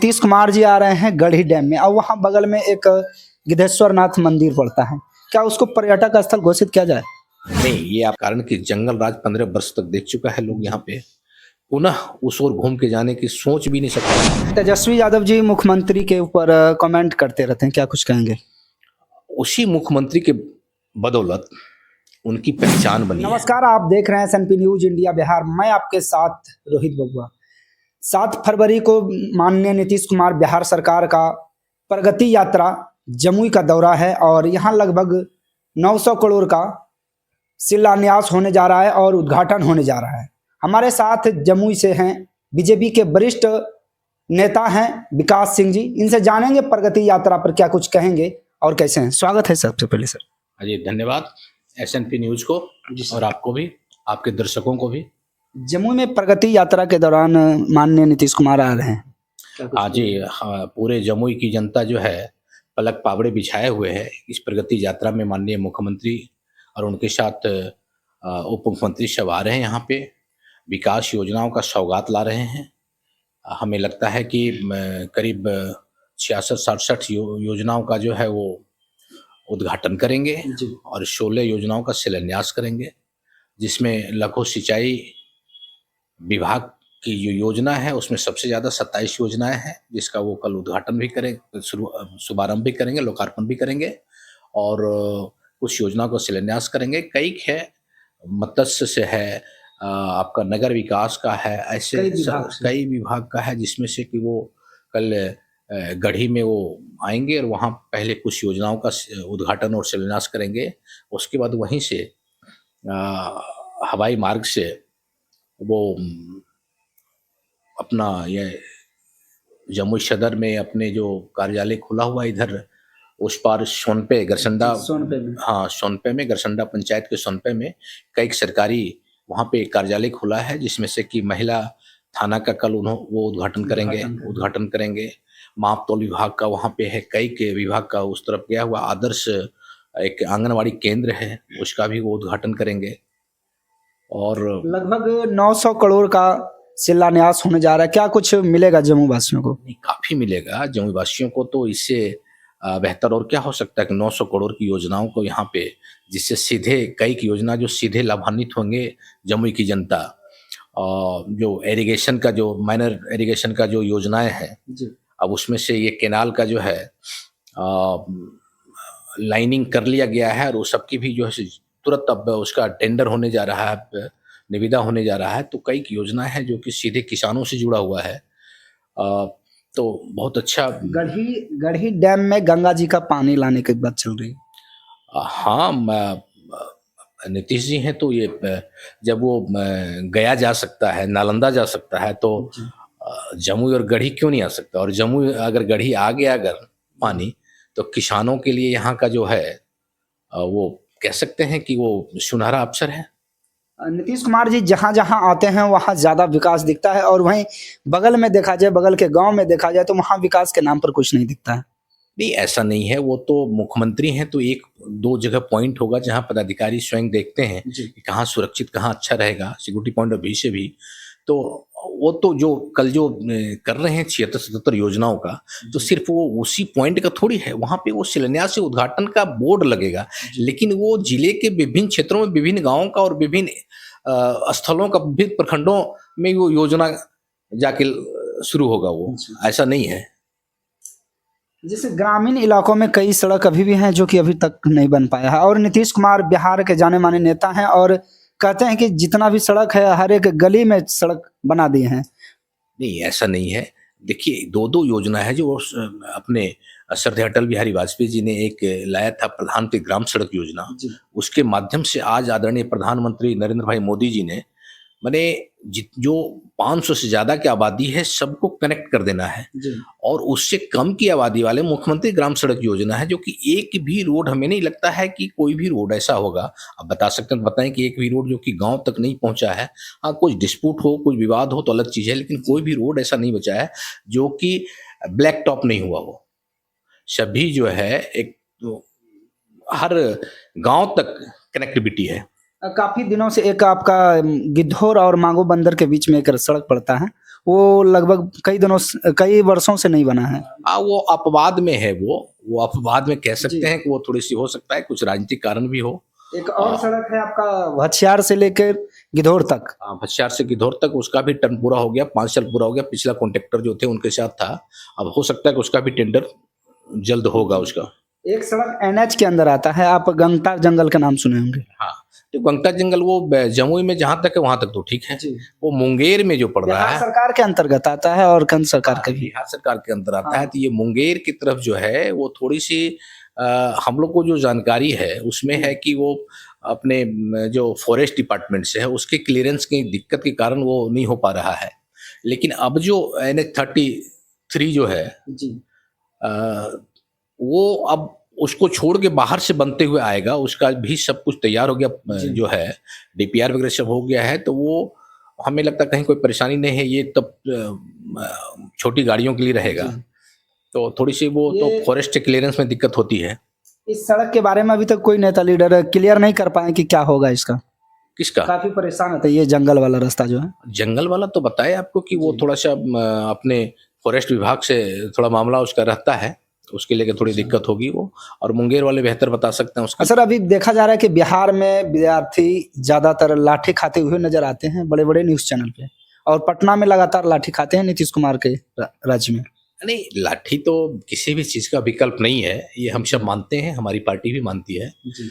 नीतीश कुमार जी आ रहे हैं गढ़ी डैम में और वहाँ बगल में एक गिद्धेश्वर नाथ मंदिर पड़ता है। क्या उसको पर्यटक स्थल घोषित किया जाए? नहीं, ये आप कारण कि जंगल राज 15 वर्ष तक देख चुका है लोग यहाँ पे, पुनः उस ओर घूम के जाने की सोच भी नहीं सकता। तेजस्वी यादव जी मुख्यमंत्री के ऊपर कमेंट करते रहते हैं, क्या कुछ कहेंगे? उसी मुख्यमंत्री के बदौलत उनकी पहचान बनी है। नमस्कार, आप देख रहे हैं एसएनपी न्यूज इंडिया बिहार। मैं आपके साथ रोहित बबुआ। 7 फरवरी को माननीय नीतीश कुमार बिहार सरकार का प्रगति यात्रा जमुई का दौरा है और यहाँ लगभग 900 करोड़ का शिलान्यास होने जा रहा है और उद्घाटन होने जा रहा है। हमारे साथ जमुई से हैं बीजेपी के वरिष्ठ नेता हैं विकास सिंह जी। इनसे जानेंगे प्रगति यात्रा पर क्या कुछ कहेंगे और कैसे हैं। स्वागत है सबसे पहले सर। अजय, धन्यवाद एसएनपी न्यूज को और आपको भी, आपके दर्शकों को भी। जमुई में प्रगति यात्रा के दौरान माननीय नीतीश कुमार आ रहे हैं। आज पूरे जमुई की जनता जो है पलक पावड़े बिछाए हुए है इस प्रगति यात्रा में। माननीय मुख्यमंत्री और उनके साथ उप मुख्यमंत्री सब आ रहे हैं यहाँ पे, विकास योजनाओं का सौगात ला रहे हैं। हमें लगता है कि करीब 66-67 योजनाओं का जो है वो उद्घाटन करेंगे और 16 योजनाओं का शिलान्यास करेंगे, जिसमें लघु सिंचाई विभाग की जो योजना है उसमें सबसे ज़्यादा 27 योजनाएं हैं, जिसका वो कल उद्घाटन भी करेंगे, शुभारंभ भी करेंगे, लोकार्पण भी करेंगे और कुछ योजनाओं का शिलान्यास करेंगे। कई है, मत्स्य से है, आपका नगर विकास का है, ऐसे कई विभाग का है, जिसमें से कि वो कल गढ़ी में वो आएंगे और वहाँ पहले कुछ योजनाओं का उद्घाटन और शिलान्यास करेंगे। उसके बाद वहीं से हवाई मार्ग से वो अपना ये जमुई सदर में अपने जो कार्यालय खुला हुआ इधर उस पार सोनपे गरसंडा, हाँ सोनपे में, गरसंडा पंचायत के सोनपे में कई सरकारी वहाँ पे कार्यालय खुला है, जिसमें से कि महिला थाना का कल वो उद्घाटन करेंगे। माप तौल विभाग का वहाँ पे है, कई के विभाग का उस तरफ गया हुआ आदर्श एक आंगनवाड़ी केंद्र है, उसका भी वो उद्घाटन करेंगे। और लगभग 900 करोड़ का शिलान्यास होने जा रहा है। क्या कुछ मिलेगा जम्मू वासियों को? काफी मिलेगा जम्मू वासियों को, तो इससे बेहतर और क्या हो सकता है कि 900 करोड़ की योजनाओं को यहाँ पे, जिससे सीधे कई की योजना जो सीधे लाभान्वित होंगे जमुई की जनता। जो एरीगेशन का, जो माइनर एरीगेशन का जो योजनाएं हैं, अब उसमें से ये केनाल का जो है लाइनिंग कर लिया गया है और वो सबकी भी जो है तुरंत अब उसका टेंडर होने जा रहा है, निविदा होने जा रहा है। तो कई योजनाएं हैं जो कि सीधे किसानों से जुड़ा हुआ है। तो बहुत अच्छा। गढ़ी डैम में गंगा जी का पानी लाने की बात चल रही है। हाँ, नीतीश जी हैं तो ये जब वो गया जा सकता है, नालंदा जा सकता है, तो जमुई और गढ़ी क्यों नहीं आ सकता? और जमुई अगर गढ़ी आ गया अगर पानी, तो किसानों के लिए यहाँ का जो है वो कह सकते हैं कि वो सुनहरा अवसर है। नीतीश कुमार जी जहाँ जहाँ आते हैं वहाँ ज़्यादा विकास दिखता है और वहीं बगल में देखा जाए, बगल के गांव में देखा जाए तो वहाँ विकास के नाम पर कुछ नहीं दिखता है। नहीं, ऐसा नहीं है। वो तो मुख्यमंत्री हैं तो 1-2 जगह पॉइंट होगा जहाँ पदाधिकारी स्वयं देखते हैं कि कहाँ सुरक्षित, कहाँ अच्छा रहेगा, सिक्योरिटी पॉइंट ऑफ व्यू से भी। तो वो तो जो कल जो कर रहे हैं 76-77 योजनाओं का, तो सिर्फ वो उसी पॉइंट का थोड़ी है। वहाँ पे वो शिलान्यास से उद्घाटन का बोर्ड लगेगा, लेकिन वो जिले के विभिन्न क्षेत्रों में, विभिन्न गाँवों का और विभिन्न स्थलों का, विभिन्न प्रखंडों में वो योजना जाके शुरू होगा। वो ऐसा नहीं है। जैसे ग्रामीण इलाकों में कई सड़क अभी भी हैं जो कि अभी तक नहीं बन पाया है और नीतीश कुमार बिहार के जाने माने नेता हैं और कहते हैं कि जितना भी सड़क है हर एक गली में सड़क बना दिए हैं। नहीं, ऐसा नहीं है। देखिए, 2 योजना है जो अपने श्रद्धेय अटल बिहारी वाजपेयी जी ने एक लाया था, प्रधानमंत्री ग्राम सड़क योजना। उसके माध्यम से आज आदरणीय प्रधानमंत्री नरेंद्र भाई मोदी जी ने मैंने जो 500 से ज्यादा की आबादी है सबको कनेक्ट कर देना है, और उससे कम की आबादी वाले मुख्यमंत्री ग्राम सड़क योजना है, जो कि एक भी रोड, हमें नहीं लगता है कि कोई भी रोड ऐसा होगा, आप बता सकते हैं, बताएं कि एक भी रोड जो कि गांव तक नहीं पहुंचा है। हाँ, कुछ डिस्प्यूट हो, कुछ विवाद हो तो अलग चीज है, लेकिन कोई भी रोड ऐसा नहीं बचा है जो कि ब्लैक टॉप नहीं हुआ हो। सभी जो है एक तो हर गांव तक कनेक्टिविटी है। काफी दिनों से एक आपका गिद्धौर और मांगो बंदर के बीच में एक सड़क पड़ता है, वो लगभग कई वर्षों से नहीं बना है। वो अपवाद में है, वो अपवाद में कह सकते हैं कि वो थोड़ी सी हो सकता है कुछ राजनीतिक कारण भी हो। एक और सड़क है आपका भछियार से लेकर गिद्धौर तक। भसियार से गिद्धौर तक उसका भी टर्न पूरा हो गया, 5 साल पूरा हो गया। पिछला कॉन्ट्रैक्टर जो थे उनके साथ था, अब हो सकता है कि उसका भी टेंडर जल्द होगा उसका। एक सड़क एनएच के अंदर आता है, आप गंगटार जंगल का नाम सुने होंगे। हाँ, तो गंगटा जंगल वो जमुई में जहाँ तक है वहां तक तो ठीक है। जी। वो मुंगेर में जो पड़ रहा बिहार है, सरकार के अंतर्गत आता है और केंद्र सरकार का भी। बिहार सरकार के अंदर आता हाँ। है, तो ये मुंगेर की तरफ जो है वो थोड़ी सी हम लोग को जो जानकारी है उसमें है कि वो अपने जो फॉरेस्ट डिपार्टमेंट से है उसके क्लियरेंस की दिक्कत के कारण वो नहीं हो पा रहा है। लेकिन अब जो NH-33 जो है जी। अ, वो अब उसको छोड़ के बाहर से बनते हुए आएगा, उसका भी सब कुछ तैयार हो गया, जी। जो है DPR वगैरह सब हो गया है, तो वो हमें लगता है कहीं कोई परेशानी नहीं है। ये तब छोटी गाड़ियों के लिए रहेगा, जी। तो थोड़ी सी वो तो ये फॉरेस्ट क्लियरेंस में दिक्कत होती है। इस सड़क के बारे में अभी तक कोई नेता लीडर क्लियर नहीं कर पाए कि क्या होगा इसका। किसका? काफी परेशान होता है ये जंगल वाला रास्ता जो है। जंगल वाला तो बताए आपको कि वो जी। थोड़ा सा अपने फॉरेस्ट विभाग से थोड़ा मामला उसका रहता है, उसके लेके थोड़ी अच्छा। दिक्कत होगी वो। और मुंगेर वाले बेहतर बता सकते हैं उसका। सर अभी देखा जा रहा है कि बिहार में विद्यार्थी ज्यादातर लाठी खाते हुए नजर आते हैं बड़े बड़े न्यूज चैनल पे, और पटना में लगातार लाठी खाते हैं नीतीश कुमार के राज्य में। नहीं, लाठी तो किसी भी चीज का विकल्प नहीं है, ये हम सब मानते हैं, हमारी पार्टी भी मानती है। जी।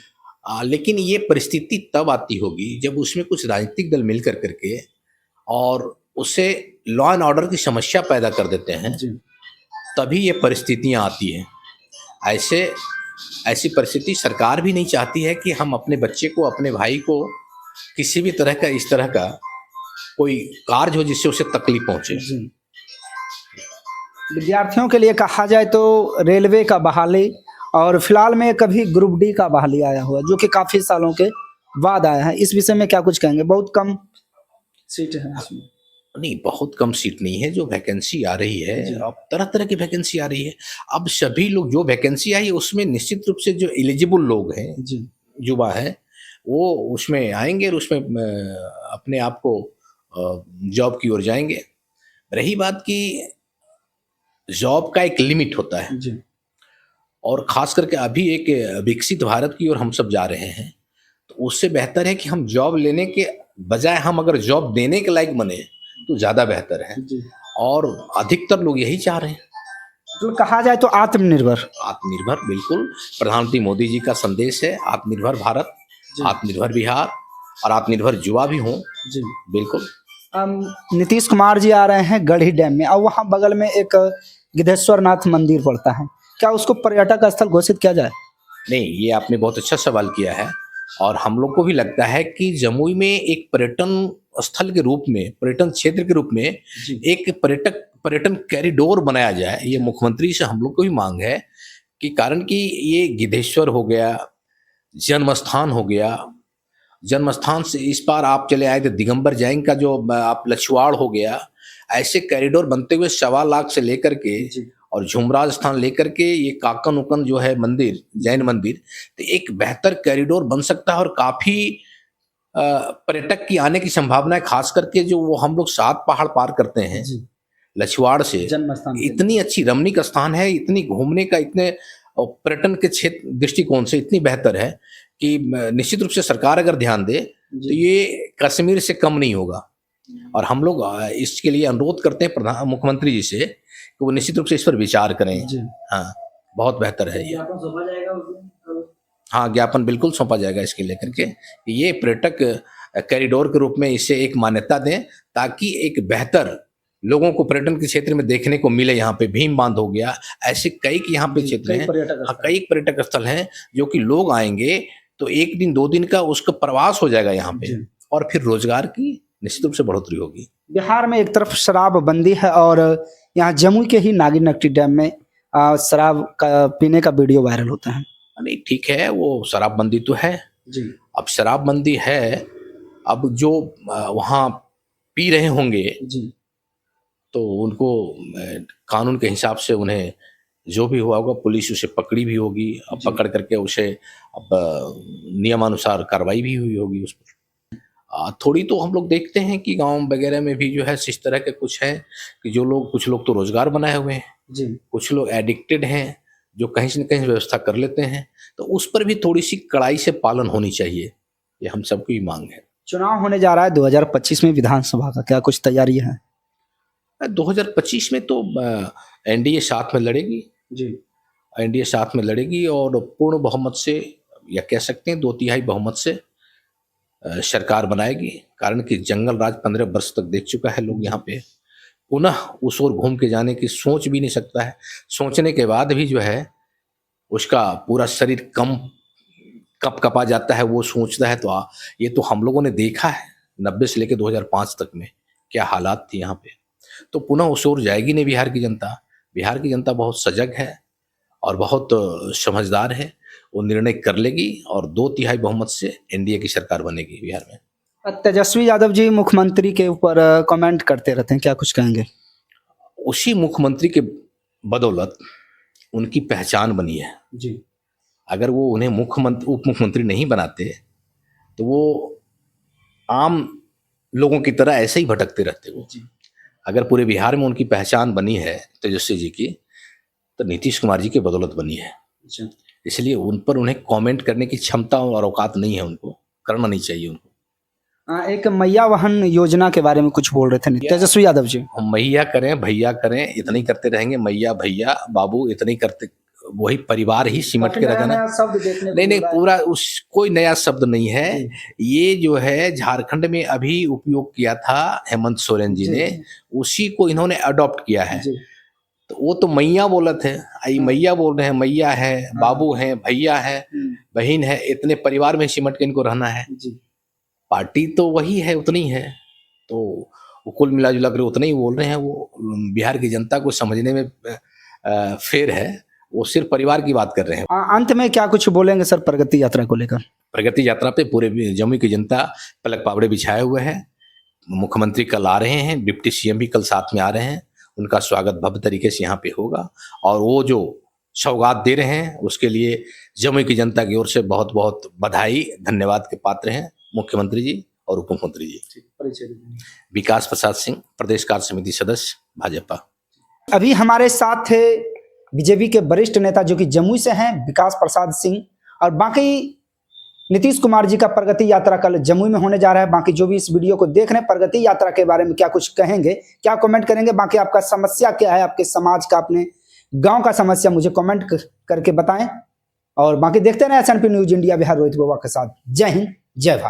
लेकिन ये परिस्थिति तब आती होगी जब उसमें कुछ राजनीतिक दल मिल करके और उससे लॉ एंड ऑर्डर की समस्या पैदा कर देते हैं, जी। तभी ये परिस्थितियां आती हैं। ऐसी परिस्थिति सरकार भी नहीं चाहती है कि हम अपने बच्चे को, अपने भाई को किसी भी तरह का इस तरह का कोई कार्य हो जिससे उसे तकलीफ पहुंचे। जी। विद्यार्थियों के लिए कहा जाए तो रेलवे का बहाली, और फिलहाल में कभी ग्रुप डी का बहाली आया हुआ है जो कि काफी सालों के बाद आया है। इस विषय में क्या कुछ कहेंगे? बहुत कम सीट है इसमें। नहीं, बहुत कम सीट नहीं है, जो वैकेंसी आ रही है जी। अब तरह तरह की वैकेंसी आ रही है। अब सभी लोग, जो वैकेंसी आई है उसमें निश्चित रूप से जो एलिजिबल लोग हैं, जी। युवा है, वो उसमें आएंगे और उसमें अपने आप को जॉब की ओर जाएंगे। रही बात कि जॉब का एक लिमिट होता है, जी। और खास करके अभी एक विकसित भारत की ओर हम सब जा रहे हैं, तो उससे बेहतर है कि हम जॉब लेने के बजाय हम अगर जॉब देने के लायक बने तो ज़्यादा बेहतर है। जी। और अधिकतर लोग यही चाह रहे हैं। तो कहा जाए तो आत्मनिर्भर। आत्मनिर्भर, बिल्कुल प्रधानमंत्री मोदी जी का संदेश है, आत्मनिर्भर भारत, जी। आत्मनिर्भर बिहार और आत्मनिर्भर युवा भी हों। जी। बिल्कुल। नीतीश कुमार जी आ रहे हैं गढ़ी डैम में, और वहाँ बगल में एक गिद्धेश्वर नाथ मंदिर पड़ता है, क्या उसको पर्यटक स्थल घोषित किया जाए? नहीं, ये आपने बहुत अच्छा सवाल किया है, और हम लोग को भी लगता है कि जमुई में एक पर्यटन स्थल के रूप में, पर्यटन क्षेत्र के रूप में एक पर्यटन कॉरिडोर बनाया जाए। ये मुख्यमंत्री से हम लोग को भी मांग है कि, कारण कि ये गिद्धेश्वर हो गया, जन्मस्थान हो गया, जन्मस्थान से इस पार आप चले आए तो दिगंबर जैन का जो आप लछवाड़ हो गया, ऐसे कॉरिडोर बनते हुए 1.25 लाख से लेकर के और झुमराज स्थान लेकर के ये काकन उकन जो है मंदिर, जैन मंदिर, तो एक बेहतर कॉरिडोर बन सकता है। और काफी पर्यटक की आने की संभावना है, खास करके जो वो हम लोग 7 पहाड़ पार करते हैं लछवाड़ से, जन्मस्थान इतनी अच्छी रमणीक स्थान है, इतनी घूमने का, इतने पर्यटन के क्षेत्र दृष्टिकोण से इतनी बेहतर है कि निश्चित रूप से सरकार अगर ध्यान दे तो ये कश्मीर से कम नहीं होगा। और हम लोग इसके लिए अनुरोध करते हैं मुख्यमंत्री जी से कि वो निश्चित रूप से इस पर विचार करें। हाँ, बहुत बेहतर है ये। हाँ, ज्ञापन बिल्कुल सौंपा जाएगा इसके लेकर के, ये पर्यटक कॉरिडोर के रूप में इसे एक मान्यता दें, ताकि एक बेहतर लोगों को पर्यटन के क्षेत्र में देखने को मिले। यहाँ पे भीम बांध हो गया, ऐसे कई यहाँ पे क्षेत्र हैं, कई पर्यटक स्थल हैं जो कि लोग आएंगे तो 1 दिन 2 दिन का उसका प्रवास हो जाएगा यहाँ पे, और फिर रोजगार की निश्चित रूप से बढ़ोतरी होगी। बिहार में एक तरफ शराब बंदी है, और यहाँ जमुई के ही नागिनट्टी डैम में शराब का पीने का वीडियो वायरल होता है। नहीं, ठीक है, वो शराबबंदी तो है जी। अब शराबबंदी है, अब जो वहाँ पी रहे होंगे जी, तो उनको कानून के हिसाब से उन्हें जो भी हुआ होगा, पुलिस उसे पकड़ी भी होगी, अब पकड़ करके उसे अब नियमानुसार कार्रवाई भी हुई होगी उस पर। थोड़ी तो हम लोग देखते हैं कि गांव वगैरह में भी जो है इस तरह के कुछ है कि कुछ लोग तो रोजगार बनाए हुए हैं, जी कुछ लोग एडिक्टेड हैं जो कहीं से न कहीं व्यवस्था कर लेते हैं, तो उस पर भी थोड़ी सी कड़ाई से पालन होनी चाहिए, ये हम सबकी मांग है। चुनाव होने जा रहा है 2025 में विधानसभा का, क्या कुछ तैयारी है? 2025 में तो एनडीए साथ में लड़ेगी, जी एनडीए साथ में लड़ेगी और पूर्ण बहुमत से, या कह सकते हैं 2/3 बहुमत से सरकार बनाएगी। कारण कि जंगल राज 15 वर्ष तक देख चुका है लोग यहाँ पे, पुनः उस ओर घूम के जाने की सोच भी नहीं सकता है। सोचने के बाद भी जो है उसका पूरा शरीर कप कपा जाता है, वो सोचता है। तो ये तो हम लोगों ने देखा है 90 से लेकर 2005 तक में क्या हालात थी यहाँ पे। तो पुनः उस ओर जाएगी नहीं बिहार की जनता। बिहार की जनता बहुत सजग है और बहुत समझदार है, वो निर्णय कर लेगी और 2/3 बहुमत से एनडीए की सरकार बनेगी बिहार में। तेजस्वी यादव जी मुख्यमंत्री के ऊपर कमेंट करते रहते हैं, क्या कुछ कहेंगे? उसी मुख्यमंत्री के बदौलत उनकी पहचान बनी है जी अगर वो उन्हें उप मुख्यमंत्री नहीं बनाते तो वो आम लोगों की तरह ऐसे ही भटकते रहते वो। अगर पूरे बिहार में उनकी पहचान बनी है तेजस्वी जी की, तो नीतीश कुमार जी की बदौलत बनी है। इसलिए उन पर उन्हें कमेंट करने की क्षमता और औकात नहीं है, उनको करना नहीं चाहिए उनको। एक मैया वाहन योजना के बारे में कुछ बोल रहे थे तेजस्वी यादव जी। हम मैया करें भैया करें इतना ही करते रहेंगे, मैया भैया बाबू इतना ही करते, वही परिवार ही सिमट के रह जाना। शब्द देखने नहीं नहीं, पूरा उस कोई नया शब्द नहीं है। ये जो है झारखंड में अभी उपयोग किया था हेमंत सोरेन जी ने, उसी को इन्होंने अडॉप्ट किया है। तो वो तो मैया बोला थे, आई मैया बोल रहे हैं, मैया है, बाबू है, भैया है, बहन है, इतने परिवार में सिमट के इनको रहना है। पार्टी तो वही है, उतनी है, तो वो कुल मिला जुला कर उतना ही बोल रहे हैं। वो बिहार की जनता को समझने में फेर है, वो सिर्फ परिवार की बात कर रहे हैं। अंत में क्या कुछ बोलेंगे सर प्रगति यात्रा को लेकर? प्रगति यात्रा पे पूरे जमुई की जनता पलक पावड़े बिछाए हुए है। मुख्यमंत्री कल आ रहे हैं, डिप्टी सीएम भी कल साथ में आ रहे हैं। उनका स्वागत भव्य तरीके से यहाँ पे होगा और वो जो सौगात दे रहे हैं उसके लिए जमुई की जनता की ओर से बहुत बहुत बधाई धन्यवाद के पात्र हैं मुख्यमंत्री जी और उप मुख्यमंत्री जी। विकास प्रसाद सिंह, प्रदेश कार्य समिति सदस्य, भाजपा। अभी हमारे साथ थे बीजेपी के वरिष्ठ नेता जो कि जमुई से हैं, विकास प्रसाद सिंह, और बाकी नीतीश कुमार जी का प्रगति यात्रा कल जमुई में होने जा रहा है। बाकी जो भी इस वीडियो को देख रहे हैं, प्रगति यात्रा के बारे में क्या कुछ कहेंगे, क्या कमेंट करेंगे, बाकी आपका समस्या क्या है, आपके समाज का, अपने गांव का समस्या मुझे कमेंट करके बताएं। और बाकी देखते रहे SNP news India Bihar Rohit Baba के साथ। जय हिंद, जय भारत।